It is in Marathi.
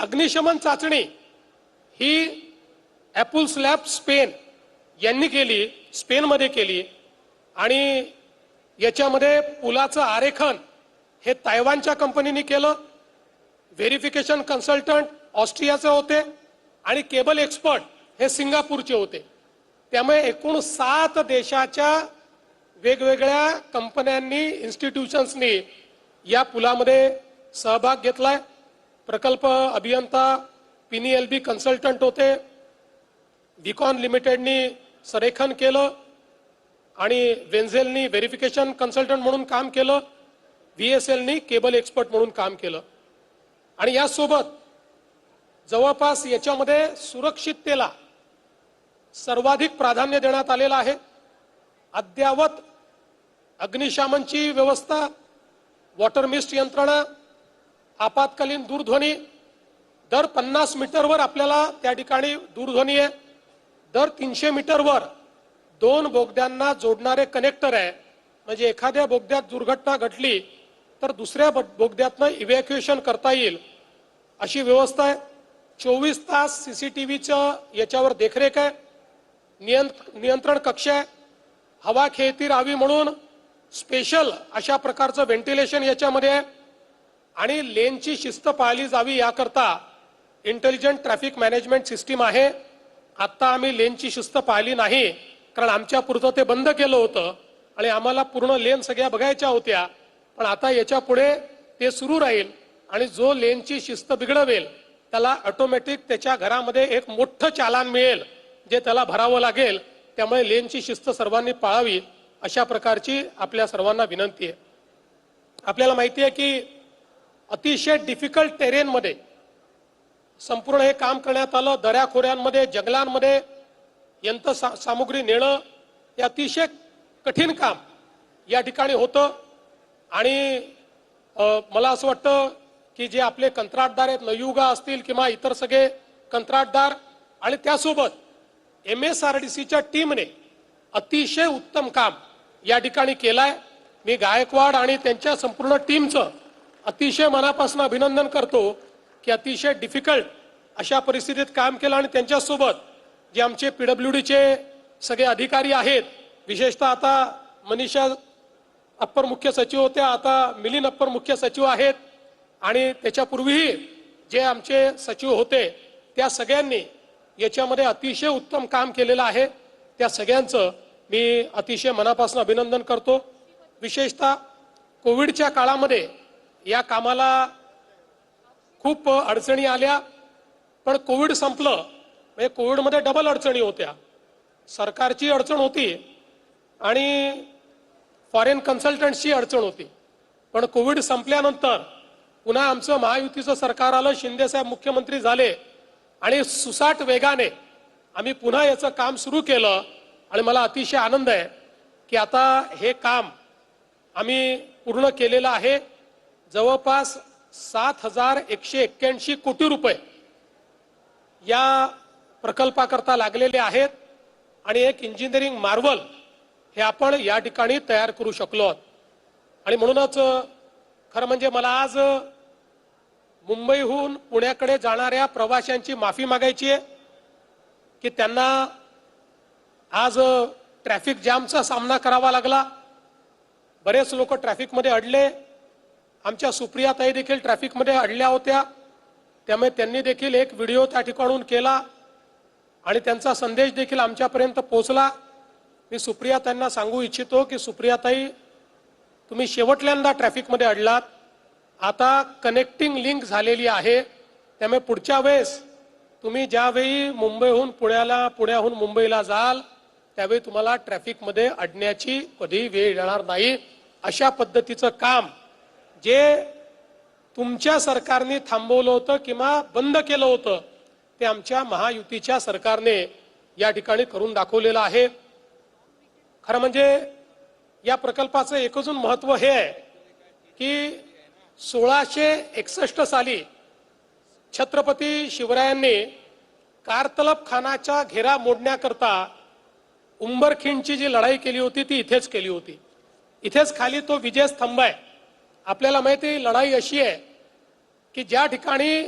अग्निशमन चाचणी ही ॲपल्स लॅब स्पेन यांनी केली, स्पेनमध्ये केली आणि याच्यामध्ये पुलाचं आरेखन हे तायवानच्या कंपनीने केलं. व्हेरिफिकेशन कन्सल्टंट ऑस्ट्रियाचे होते आणि केबल एक्सपर्ट हे सिंगापूरचे होते. त्यामुळे एकूण 7 देशाच्या वेगवेगळ्या कंपन्यांनी, इन्स्टिट्यूशन्सनी या पुलामध्ये सहभाग घेतलाय. प्रकल्प अभियंता PNLB कन्सल्टंट होते, विकॉन लिमिटेडनी संरेखन केलं आणि वेन्झेलनी व्हेरिफिकेशन कन्सल्टंट म्हणून काम केलं, VSLनी केबल एक्सपर्ट म्हणून काम केलं. आणि यासोबत जवळपास याच्यामध्ये सुरक्षिततेला सर्वाधिक प्राधान्य देण्यात आलेलं आहे. अद्ययावत अग्निशमनची व्यवस्था, वॉटर मिस्ट यंत्रणा, आपत्कालीन दूरध्वनी, दर 50 मीटरवर आपल्याला त्या ठिकाणी दूरध्वनी आहे, दर 300 मीटरवर 2 बोगद्यांना जोडणारे कनेक्टर आहे. म्हणजे एखाद्या बोगद्यात दुर्घटना घडली तर दुसऱ्या बोगद्यातनं इव्हॅक्युएशन करता येईल अशी व्यवस्था आहे. 24 तास CCTVचं याच्यावर देखरेख आहे. नियंत्रण कक्ष आहे. हवा खेळती राहावी म्हणून स्पेशल अशा प्रकारचं व्हेंटिलेशन याच्यामध्ये आहे. आणि लेनची शिस्त पाळली जावी याकरता इंटेलिजंट ट्रॅफिक मॅनेजमेंट सिस्टीम आहे. आता आम्ही लेनची शिस्त पाळली नाही, कारण आमच्या पुरतं ते बंद केलं होतं आणि आम्हाला पूर्ण लेन सगळ्या बघायच्या होत्या. पण आता याच्या पुढे ते सुरू राहील आणि जो लेनची शिस्त बिघडवेल त्याला ऑटोमॅटिक त्याच्या घरामध्ये एक मोठं चालान मिळेल जे त्याला भरावं लागेल. त्यामुळे लेनची शिस्त सर्वांनी पाळावी अशा प्रकारची आपल्या सर्वांना विनंती आहे. आपल्याला माहिती आहे की अतिशय डिफिकल्ट टेरेनमध्ये संपूर्ण हे काम करण्यात आलं. दऱ्याखोऱ्यांमध्ये, जंगलांमध्ये यंत्रसामुग्री नेणं हे अतिशय कठीण काम या ठिकाणी होतं. आणि मला असं वाटतं की जे आपले कंत्राटदार आहेत, नयुगा असतील किंवा इतर सगळे कंत्राटदार आणि त्यासोबत MSRDCच्या टीमने अतिशय उत्तम काम या ठिकाणी केलंय. मी गायकवाड आणि त्यांच्या संपूर्ण टीमचं अतिशय मनापासून अभिनंदन करतो की अतिशय डिफिकल्ट अशा परिस्थितीत काम केलं. आणि त्यांच्यासोबत जे आमचे PWDचे सगळे अधिकारी आहेत, विशेषतः आता मनीषा अप्पर मुख्य सचिव होत्या, आता मिलिंद अप्पर मुख्य सचिव आहेत आणि त्याच्यापूर्वीही जे आमचे सचिव होते, त्या सगळ्यांनी याच्यामध्ये अतिशय उत्तम काम केलेलं आहे. त्या सगळ्यांचं मी अतिशय मनापासून अभिनंदन करतो. विशेषतः कोविडच्या काळामध्ये या कामाला खूप अडचणी आल्या, पण कोविड संपलं. म्हणजे कोविडमध्ये डबल अडचणी होत्या. सरकारची अडचण होती आणि फॉरेन कन्सल्टंट्सची अडचण होती. पण कोविड संपल्यानंतर पुन्हा आमचं महायुतीचं सरकार आलं, शिंदेसाहेब मुख्यमंत्री झाले आणि सुसाट वेगाने आम्ही पुन्हा याचं काम सुरू केलं. आणि मला अतिशय आनंद आहे की आता हे काम आम्ही पूर्ण केलेलं आहे. जवळपास 7,181 कोटी रुपये या प्रकल्पाकरता लागलेले आहेत आणि एक इंजिनिअरिंग मार्वल हे आपण या ठिकाणी तयार करू शकलो आहोत. आणि म्हणूनच खरं म्हणजे मला आज मुंबईहून पुण्याकडे जाणाऱ्या प्रवाशांची माफी मागायची आहे की त्यांना आज ट्रॅफिक जॅमचा सामना करावा लागला. बरेच लोक ट्रॅफिकमध्ये अडले. आमच्या सुप्रियाताई देखील ट्रॅफिकमध्ये अडल्या होत्या. त्यामुळे त्यांनी देखील एक व्हिडिओ त्या ठिकाणून केला आणि त्यांचा संदेश देखील आमच्यापर्यंत पोहोचला. मी सुप्रियाताईंना सांगू इच्छितो की सुप्रियाताई, तुम्ही शेवटल्यांदा ट्रॅफिकमध्ये अडलात. आता कनेक्टिंग लिंक झालेली आहे. त्यामुळे पुढच्या वेळेस तुम्ही ज्यावेळी मुंबईहून पुण्याला, पुण्याहून मुंबईला जाल त्यावेळी तुम्हाला ट्रॅफिकमध्ये अडण्याची कधी वेळ येणार नाही. अशा पद्धतीचं काम जे तुमच्या सरकारने थांबवलं होतं किंवा बंद केलं होतं ते आमच्या महायुतीच्या सरकारने या ठिकाणी करून दाखवलेलं आहे. खरं म्हणजे या प्रकल्पाचं एकच महत्व हे आहे की 1661 साली छत्रपती शिवरायांनी कारतलब खानाचा घेरा मोडण्याकरता उंबरखिंडची जी लढाई केली होती ती इथेच केली होती. इथेच खाली तो विजय स्तंभ आहे. आपल्याला माहिती आहे लढाई अशी आहे की ज्या ठिकाणी